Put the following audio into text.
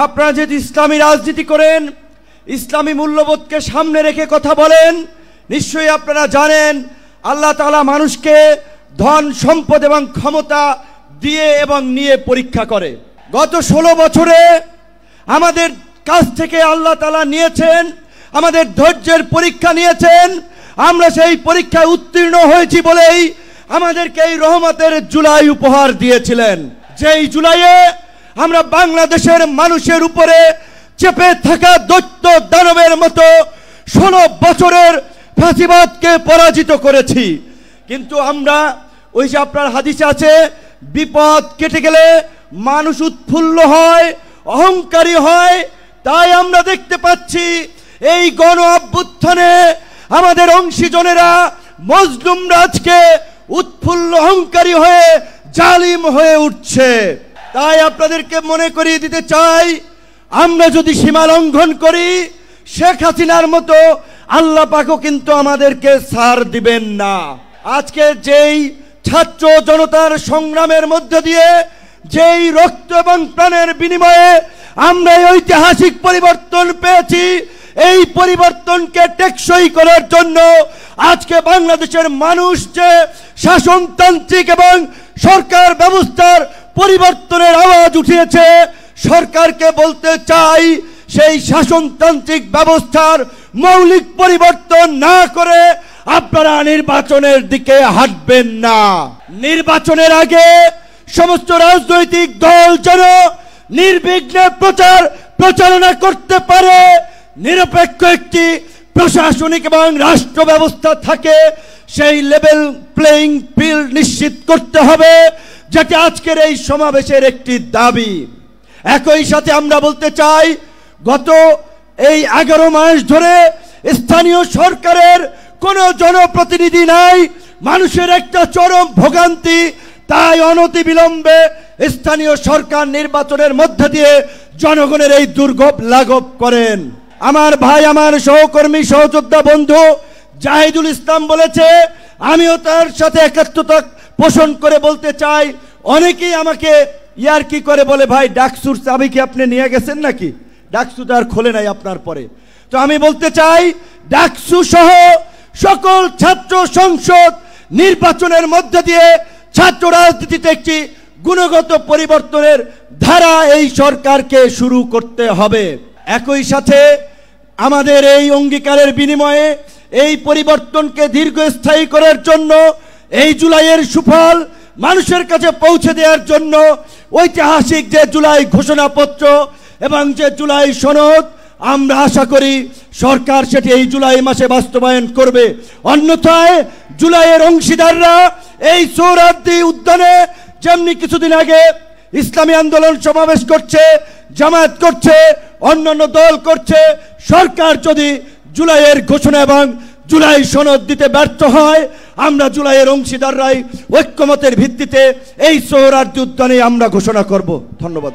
আপনারা যদি ইসলামী রাজনীতি করেন, ইসলামী মূল্যবোধকে সামনে রেখে কথা বলেন, নিশ্চয়ই আপনারা জানেন আল্লাহ তাআলা মানুষকে ধন সম্পদ এবং ক্ষমতা দিয়ে এবং নিয়ে পরীক্ষা করে। গত 16 বছরে আমাদের কাছ থেকে আল্লাহ তাআলা নিয়েছেন, আমাদের ধৈর্যের পরীক্ষা নিয়েছেন। আমরা সেই পরীক্ষায় উত্তীর্ণ হয়েছি বলেই আমাদেরকে এই রহমতের জুলাই উপহার দিয়েছিলেন। যেই জুলাইয়ে আমরা বাংলাদেশের মানুষের উপরে চেপে থাকা দৈত্য দানবের মতো 16 বছরের ফাঁসিবাদকে পরাজিত করেছি। কিন্তু আমরা ওই যে আপনার হাদিসে আছে, বিপদ কেটে গেলে মানুষ উৎফুল্ল হয়, অহংকারী হয়। তাই আমরা দেখতে পাচ্ছি এই গণ অভ্যুত্থানে আমাদের অংশীজনেরা, মজলুমরা আজকে উৎফুল্ল অহংকারী হয়ে জালিম হয়ে উঠছে। তাই আপনাদেরকে মনে করিয়ে দিতে চাই, আমরা যদি সীমা লঙ্ঘন করি, শেখ হাসিনার মতো আল্লাহ পাকও কিন্তু আমাদেরকে ছাড় দিবেন না। আজকে যেই ছাত্র জনতার সংগ্রামের মধ্য দিয়ে, যেই রক্ত এবং প্রাণের বিনিময়ে আমরা এই ঐতিহাসিক পরিবর্তন পেয়েছি, এই পরিবর্তনকে টেকসই করার জন্য আজকে বাংলাদেশের মানুষ যে শাসনতান্ত্রিক এবং সরকার ব্যবস্থার পরিবর্তনের আওয়াজ উঠিয়েছে, সরকারকে বলতে চাই সেই শাসনতান্ত্রিক ব্যবস্থার মৌলিক পরিবর্তন না করে আপনারা নির্বাচনের দিকে হাঁটবেন না। নির্বাচনের আগে সমস্ত রাজনৈতিক দল যেন নির্বিঘ্নে প্রচারণা করতে পারে, নিরপেক্ষ একটি প্রশাসনিক এবং রাষ্ট্র ব্যবস্থা থাকে, সেই লেভেল প্লেইং ফিল্ড নিশ্চিত করতে হবে, যেটা আজকের এই সমাবেশের একটি দাবি। একই সাথে আমরা বলতে চাই, গত এই 11 মাস ধরে স্থানীয় সরকারের কোনো জনপ্রতিনিধি নাই, মানুষের একটা চরম ভোগান্তি। তাই অনতিবিলম্বে স্থানীয় সরকার নির্বাচনের মধ্য দিয়ে জনগণের এই দুর্ভোগ লাঘব করেন। আমার ভাই, আমার সহকর্মী, সহযোদ্ধা বন্ধু জাহিদুল ইসলাম বলেছে, আমিও তার সাথে একাত্মতা পোষণ করে বলতে চাই। অনেকেই আমাকে ইয়ারকি করে বলে, ভাই ডাকসুর চাবি কি আপনি নিয়ে গেছেন নাকি? ডাকসু তো আর খোলে নাই আপনার পরে। তো আমি বলতে চাই, ডাকসু সহ সকল ছাত্র সংসদ নির্বাচনের মধ্য দিয়ে ছাত্র রাজনীতিতে একটি গুণগত পরিবর্তনের ধারা এই সরকারকে শুরু করতে হবে। একই সাথে আমাদের এই অঙ্গীকারের বিনিময়ে এই পরিবর্তনকে দীর্ঘস্থায়ী করার জন্য, এই জুলাইয়ের সুফল মানুষের কাছে পৌঁছে দেওয়ার জন্য ঐতিহাসিক যে জুলাই ঘোষণাপত্র এবং যে জুলাই সনদ, আমরা আশা করি সরকার সেটি এই জুলাই মাসে বাস্তবায়ন করবে। অন্যথায় জুলাইয়ের অংশীদাররা এই সোহরাওয়ার্দী উদ্যানে যেমনি কিছুদিন আগে ইসলামী আন্দোলন সমাবেশ করছে, জামায়াত করছে, অন্যান্য দল করছে, সরকার যদি জুলাইয়ের ঘোষণা এবং জুলাই সনদ দিতে ব্যর্থ হয়, আমরা জুলাইয়ের অংশীদাররাই ঐক্যমতের ভিত্তিতে এই সোহরাওয়ার্দী উদ্যানে আমরা ঘোষণা করব। ধন্যবাদ।